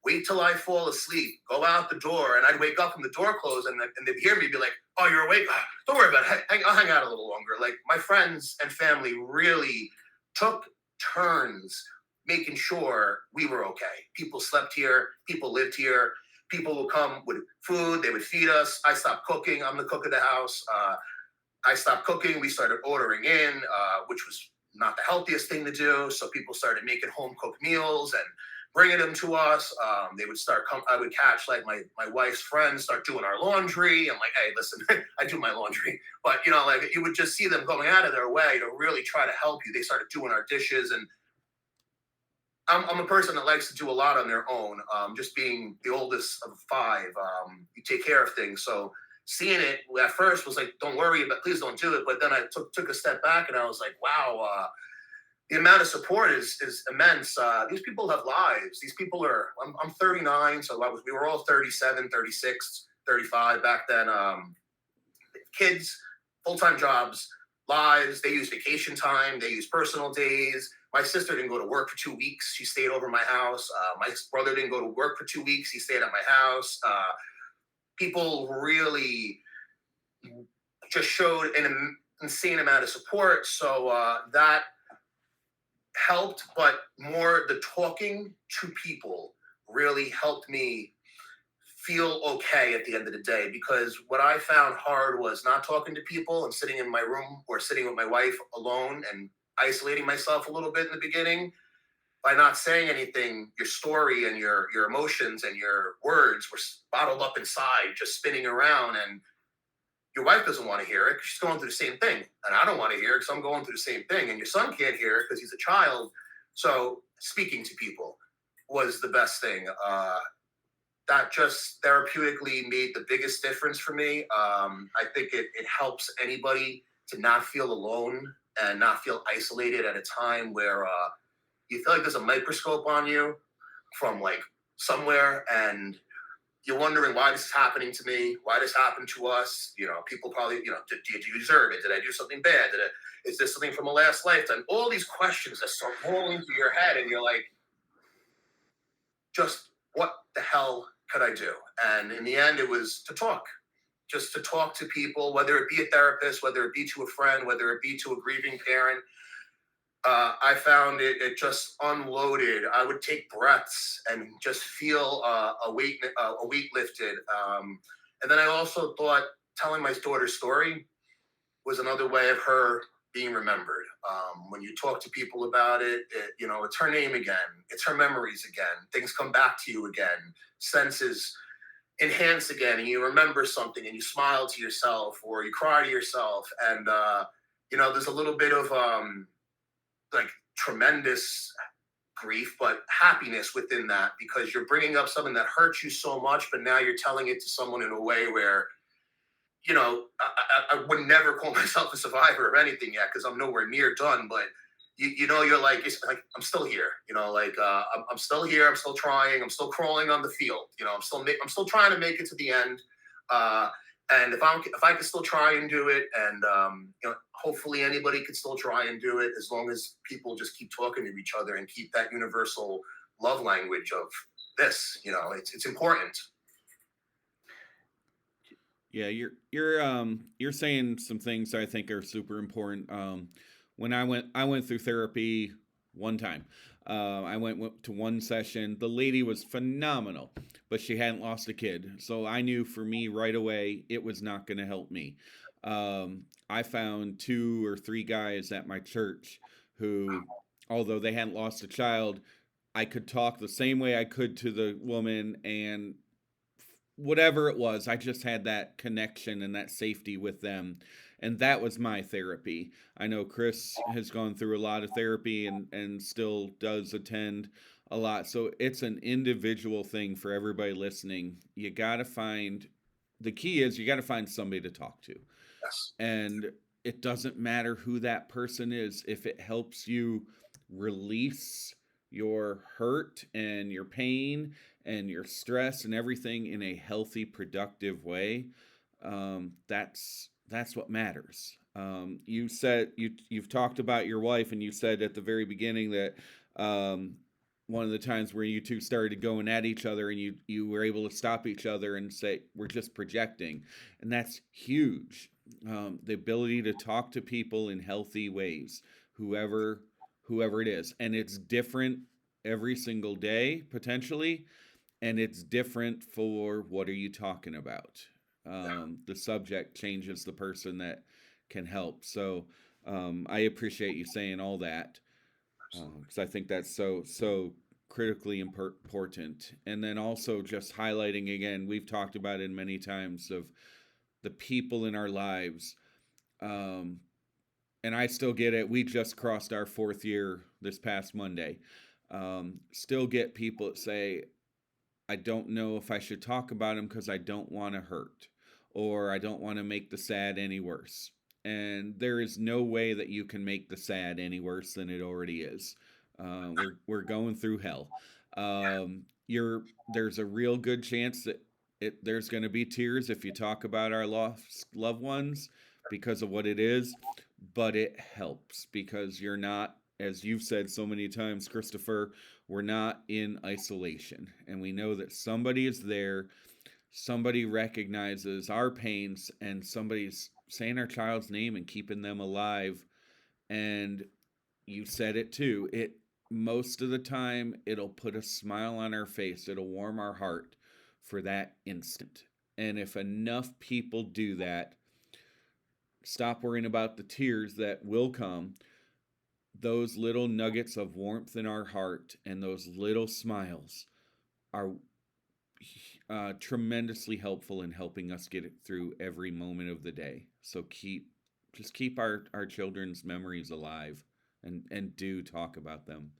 B: wait till I fall asleep, go out the door, and I'd wake up from the door closed, and they'd hear me be like, oh, you're awake? Don't worry about it. I'll hang out a little longer. Like, my friends and family really took turns making sure we were okay. People slept here, people lived here, people would come with food, they would feed us. I stopped cooking. I'm the cook of the house. I stopped cooking. We started ordering in, which was not the healthiest thing to do. So people started making home cooked meals and bringing them to us. They would start I would catch like my wife's friends start doing our laundry. I'm like, hey, listen, I do my laundry, but like you would just see them going out of their way to really try to help you. They started doing our dishes, and I'm a person that likes to do a lot on their own. Just being the oldest of five, you take care of things. So seeing it at first was like, don't worry, but please don't do it. But then I took a step back and I was like, wow, the amount of support is immense. These people have lives. These people are, I'm 39, so we were all 37, 36, 35 back then. Kids, full-time jobs, lives. They use vacation time. They use personal days. My sister didn't go to work for 2 weeks. She stayed over my house. My brother didn't go to work for 2 weeks. He stayed at my house. People really just showed an insane amount of support. So that helped, but more the talking to people really helped me feel okay at the end of the day, because what I found hard was not talking to people and sitting in my room or sitting with my wife alone and isolating myself a little bit in the beginning. By not saying anything, your story and your emotions and your words were bottled up inside, just spinning around, and your wife doesn't want to hear it because she's going through the same thing, and I don't want to hear it because I'm going through the same thing, and your son can't hear it because he's a child. So speaking to people was the best thing. That just therapeutically made the biggest difference for me. I think it helps anybody to not feel alone and not feel isolated at a time where you feel like there's a microscope on you from like somewhere, and you're wondering why this is happening to me, why this happened to us. People probably, do you deserve it? Did I do something bad? Is this something from a last lifetime? All these questions that start rolling through your head, and you're like, just what the hell could I do? And in the end, it was to talk, just to talk to people, whether it be a therapist, whether it be to a friend, whether it be to a grieving parent. I found it just unloaded. I would take breaths and just feel a weight lifted. And then I also thought telling my daughter's story was another way of her being remembered. When you talk to people about it's her name again. It's her memories again. Things come back to you again. Senses enhance again, and you remember something, and you smile to yourself, or you cry to yourself, and there's a little bit of like tremendous grief, but happiness within that, because you're bringing up something that hurts you so much, but now you're telling it to someone in a way where I would never call myself a survivor of anything yet, because I'm nowhere near done. But you're like, it's like I'm still here. I'm still here. I'm still trying. I'm still crawling on the field. I'm still trying to make it to the end. And if I could still try and do it, and hopefully anybody could still try and do it, as long as people just keep talking to each other and keep that universal love language of this. It's important.
A: Yeah, you're saying some things I think are super important. When I went through therapy one time. I went to one session. The lady was phenomenal, but she hadn't lost a kid, so I knew for me right away it was not going to help me. I found 2 or 3 guys at my church who, although they hadn't lost a child, I could talk the same way I could to the woman, and whatever it was, I just had that connection and that safety with them. And that was my therapy. I know Chris has gone through a lot of therapy and still does attend a lot. So it's an individual thing for everybody listening. The key is you got to find somebody to talk to.
B: Yes.
A: And it doesn't matter who that person is. If it helps you release your hurt and your pain and your stress and everything in a healthy, productive way, that's what matters. You said you've talked about your wife, and you said at the very beginning that one of the times where you two started going at each other, and you were able to stop each other and say we're just projecting, and that's huge. The ability to talk to people in healthy ways, whoever it is, and it's different every single day potentially, and it's different for what are you talking about. The subject changes the person that can help. So I appreciate you saying all that,
B: Absolutely.
A: because I think that's so critically important. And then also just highlighting again, we've talked about it many times, of the people in our lives. Um, and I still get it. We just crossed our 4th year this past Monday. Still get people that say, I don't know if I should talk about him because I don't want to hurt, or I don't want to make the sad any worse. And there is no way that you can make the sad any worse than it already is. We're going through hell. There's a real good chance that there's going to be tears if you talk about our lost loved ones because of what it is, but it helps because you're not, as you've said so many times, Christopher, we're not in isolation. And we know that somebody is there, somebody recognizes our pains, and somebody's saying our child's name and keeping them alive. And you said it too. It most of the time it'll put a smile on our face. It'll warm our heart for that instant. And if enough people do that, stop worrying about the tears that will come, those little nuggets of warmth in our heart and those little smiles are tremendously helpful in helping us get it through every moment of the day. So keep our children's memories alive, and do talk about them.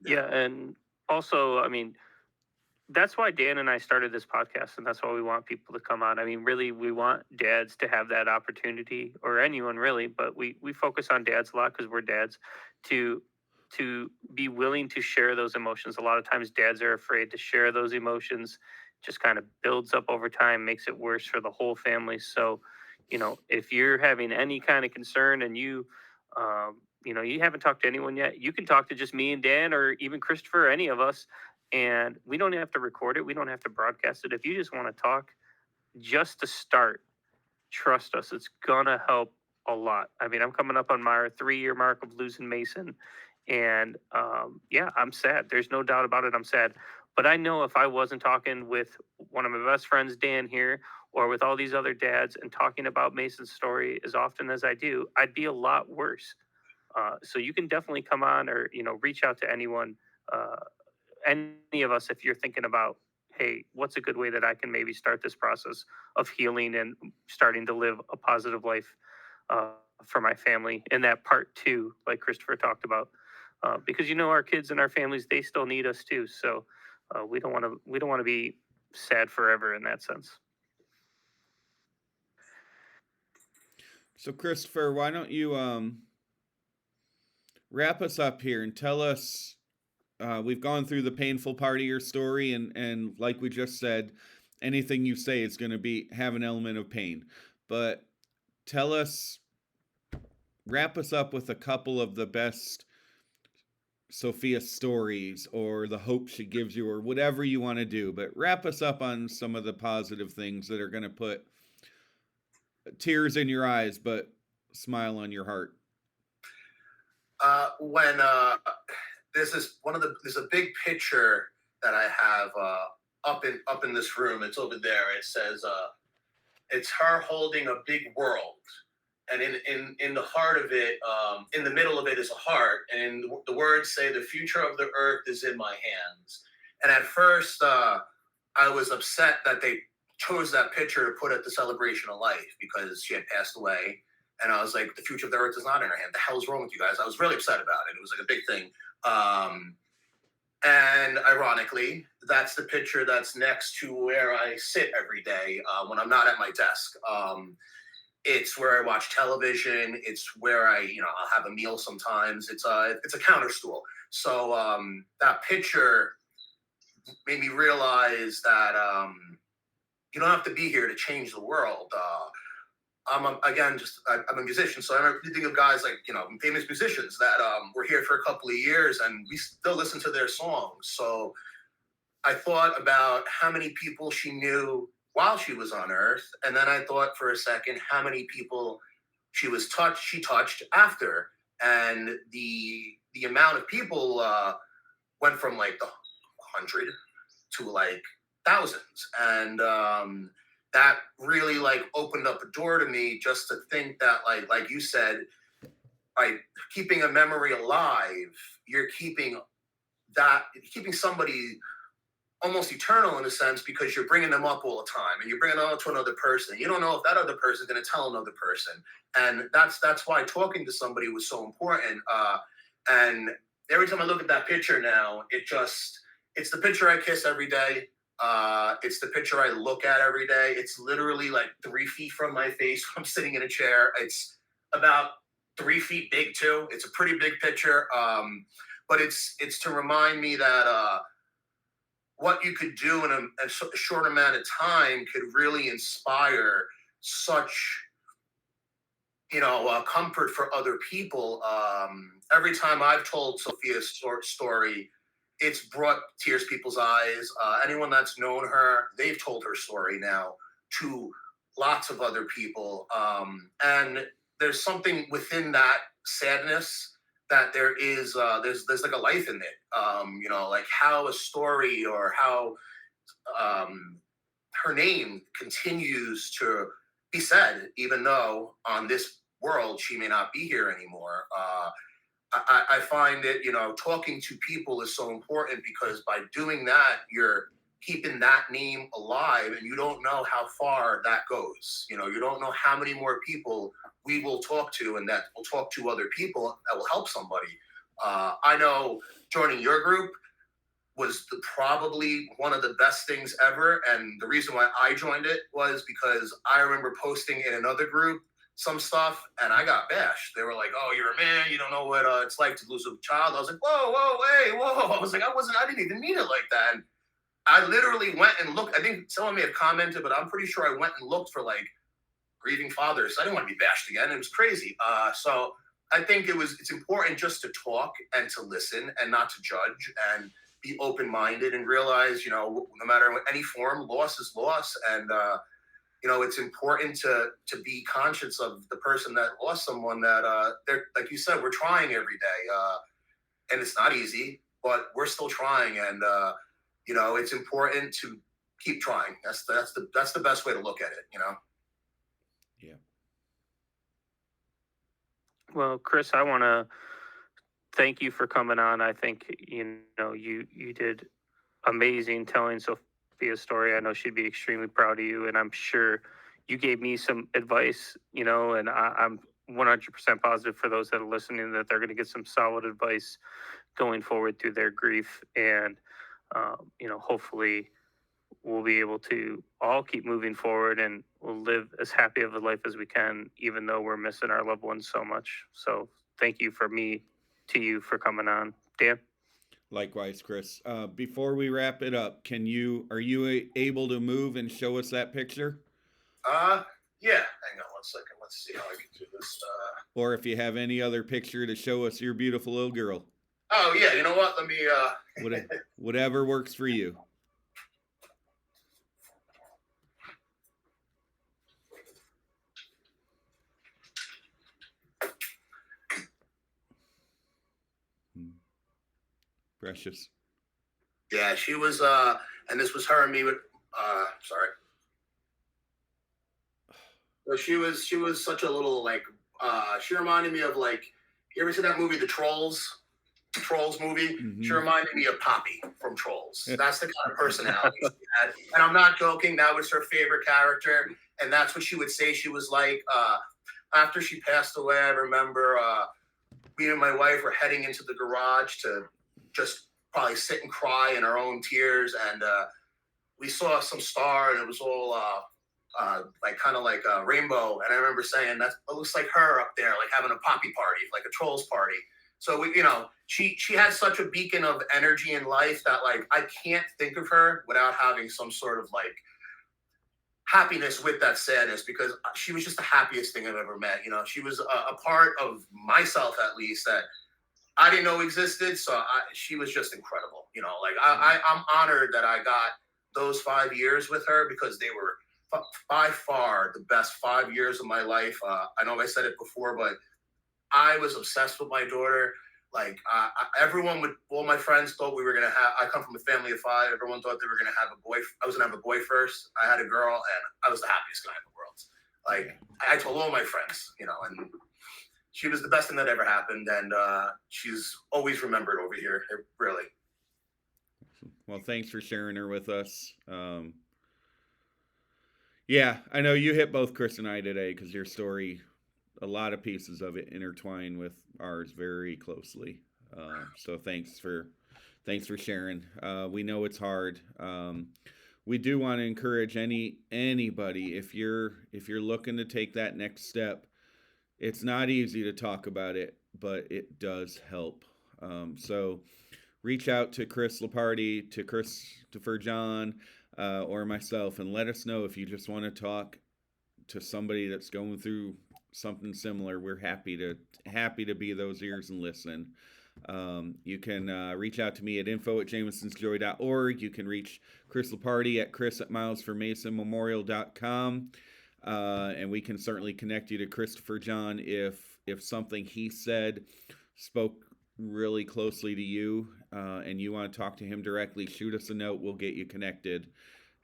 B: Yeah.
C: Yeah, and also, I mean, that's why Dan and I started this podcast, and that's why we want people to come on. I mean, really, we want dads to have that opportunity, or anyone really, but we focus on dads a lot because we're dads, to be willing to share those emotions. A lot of times, dads are afraid to share those emotions. Just kind of builds up over time, makes it worse for the whole family. So, if you're having any kind of concern and you haven't talked to anyone yet, you can talk to just me and Dan, or even Christopher, or any of us, and we don't have to record it. We don't have to broadcast it. If you just want to talk, just to start, trust us, it's gonna help a lot. I mean, I'm coming up on my 3-year mark of losing Mason, and yeah, I'm sad. There's no doubt about it. I'm sad, but I know if I wasn't talking with one of my best friends, Dan, here, or with all these other dads, and talking about Mason's story as often as I do, I'd be a lot worse. So you can definitely come on, or reach out to anyone. Uh, any of us, if you're thinking about, hey, what's a good way that I can maybe start this process of healing and starting to live a positive life uh, for my family, in that part two, like Christopher talked about, because our kids and our families, they still need us too. So we don't want to be sad forever in that sense.
A: So Christopher, why don't you wrap us up here and tell us, we've gone through the painful part of your story, and like we just said, anything you say is going to be have an element of pain. But tell us, wrap us up with a couple of the best Sophia stories, or the hope she gives you, or whatever you want to do. But wrap us up on some of the positive things that are going to put tears in your eyes, but smile on your heart.
B: When there's a big picture that I have up in this room. It's over there. It says it's her holding a big world, and in the heart of it, in the middle of it is a heart, and the words say, "The future of the earth is in my hands." And at first, I was upset that they chose that picture to put at the celebration of life because she had passed away. And I was like, the future of the earth is not in her hand. The hell's wrong with you guys? I was really upset about it. It was like a big thing. And ironically, that's the picture that's next to where I sit every day when I'm not at my desk. It's where I watch television. It's where I'll have a meal sometimes. It's a counter stool. So that picture made me realize that you don't have to be here to change the world. I'm a musician, so I remember thinking of guys like famous musicians that were here for a couple of years, and we still listen to their songs. So I thought about how many people she knew while she was on Earth, and then I thought for a second how many people she touched after, and the amount of people went from like the 100 to like thousands, and that really like opened up a door to me, just to think that like you said, like keeping a memory alive, you're keeping somebody almost eternal in a sense, because you're bringing them up all the time and you're bringing them up to another person. You don't know if that other person is going to tell another person. And that's why talking to somebody was so important. And every time I look at that picture now, it's the picture I kiss every day. It's the picture I look at every day. It's literally like 3 feet from my face when I'm sitting in a chair. It's about 3 feet big too. It's a pretty big picture. But it's to remind me that what you could do in a short amount of time could really inspire such, comfort for other people. Every time I've told Sophia's story, it's brought tears to people's eyes. Anyone that's known her, they've told her story now to lots of other people. And there's something within that sadness that there's like a life in it. Like how a story or how her name continues to be said, even though on this world she may not be here anymore. I find that, talking to people is so important, because by doing that, you're keeping that name alive, and you don't know how far that goes. You don't know how many more people we will talk to, and that will talk to other people that will help somebody. I know joining your group was probably one of the best things ever. And the reason why I joined it was because I remember posting in another group some stuff, and I got bashed. They were like, "Oh, you're a man. You don't know what it's like to lose a child." I was like, "Whoa, whoa, hey, whoa!" I was like, I didn't even mean it like that. And I literally went and looked. I think someone may have commented, but I'm pretty sure I went and looked for like grieving fathers. I didn't want to be bashed again. It was crazy. So I think it's important just to talk and to listen and not to judge, and be open-minded and realize, no matter what, any form, loss is loss. And, it's important to be conscious of the person that lost someone, that they're, like you said, we're trying every day. And it's not easy, but we're still trying. And, it's important to keep trying. That's the best way to look at it.
A: Yeah.
C: Well, Chris, I want to thank you for coming on. I think you did amazing telling Sophia's story. I know she'd be extremely proud of you, and I'm sure you gave me some advice. And I'm 100% positive for those that are listening that they're going to get some solid advice going forward through their grief, and hopefully we'll be able to all keep moving forward, and we'll live as happy of a life as we can, even though we're missing our loved ones so much. So thank you to you for coming on, Dan.
A: Likewise, Chris. Before we wrap it up, are you able to move and show us that picture?
B: Yeah. Hang on one second. Let's see how I can do this.
A: Or if you have any other picture to show us your beautiful little girl.
B: Oh yeah. You know what? Let me.
A: Whatever works for you. Precious.
B: Yeah, she was, and this was her and me with, sorry. So she was such a little, like, she reminded me of, like, you ever see that movie, The Trolls movie?
A: Mm-hmm.
B: She reminded me of Poppy from Trolls. That's the kind of personality she had. And I'm not joking, that was her favorite character. And that's what she would say she was like. After she passed away, I remember me and my wife were heading into the garage to just probably sit and cry in our own tears. And we saw some star, and it was all like kind of like a rainbow. And I remember saying, it looks like her up there, like having a poppy party, like a Trolls party. So she has such a beacon of energy in life that, like, I can't think of her without having some sort of like happiness with that sadness, because she was just the happiest thing I've ever met. She was a part of myself, at least, that I didn't know existed. So she was just incredible. Like I'm honored that I got those 5 years with her, because they were by far the best 5 years of my life. I know I said it before, but I was obsessed with my daughter. Like all my friends thought we were gonna have. I come from a family of five. Everyone thought they were gonna have a boy. I was gonna have a boy first. I had a girl, and I was the happiest guy in the world. Like I told all my friends, and she was the best thing that ever happened, and she's always remembered over here. Really.
A: Well, thanks for sharing her with us. Yeah, I know you hit both Chris and I today because your story, a lot of pieces of it intertwine with ours very closely. So thanks for sharing. We know it's hard. We do want to encourage anybody if you're looking to take that next step. It's not easy to talk about it, but it does help. So reach out to Chris Laparty, to Christopher John, or myself, and let us know if you just want to talk to somebody that's going through something similar. We're happy to be those ears and listen. You can reach out to me at info@jamesonsjoy.org. You can reach Chris Laparty at chris@milesformasonmemorial.com. And we can certainly connect you to Christopher John if something he said spoke really closely to you, and you want to talk to him directly. Shoot us a note. We'll get you connected.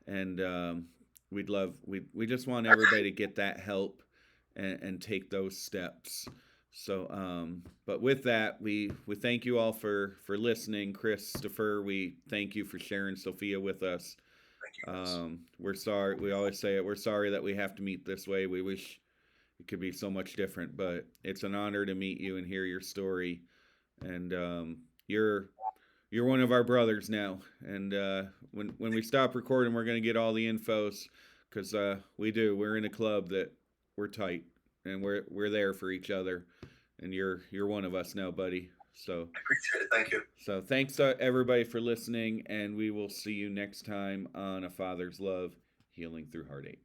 A: And we just want everybody to get that help and take those steps. So, but with that, we thank you all for listening. Christopher, we thank you for sharing Sophia with us. We're sorry. We always say it. We're sorry that we have to meet this way. We wish it could be so much different, but it's an honor to meet you and hear your story. And you're one of our brothers now. And when we stop recording, we're gonna get all the infos because we're in a club that we're tight and we're there for each other. And you're one of us now, buddy. So
B: I appreciate it. Thank you.
A: So thanks to everybody for listening, and we will see you next time on A Father's Love, Healing Through Heartache.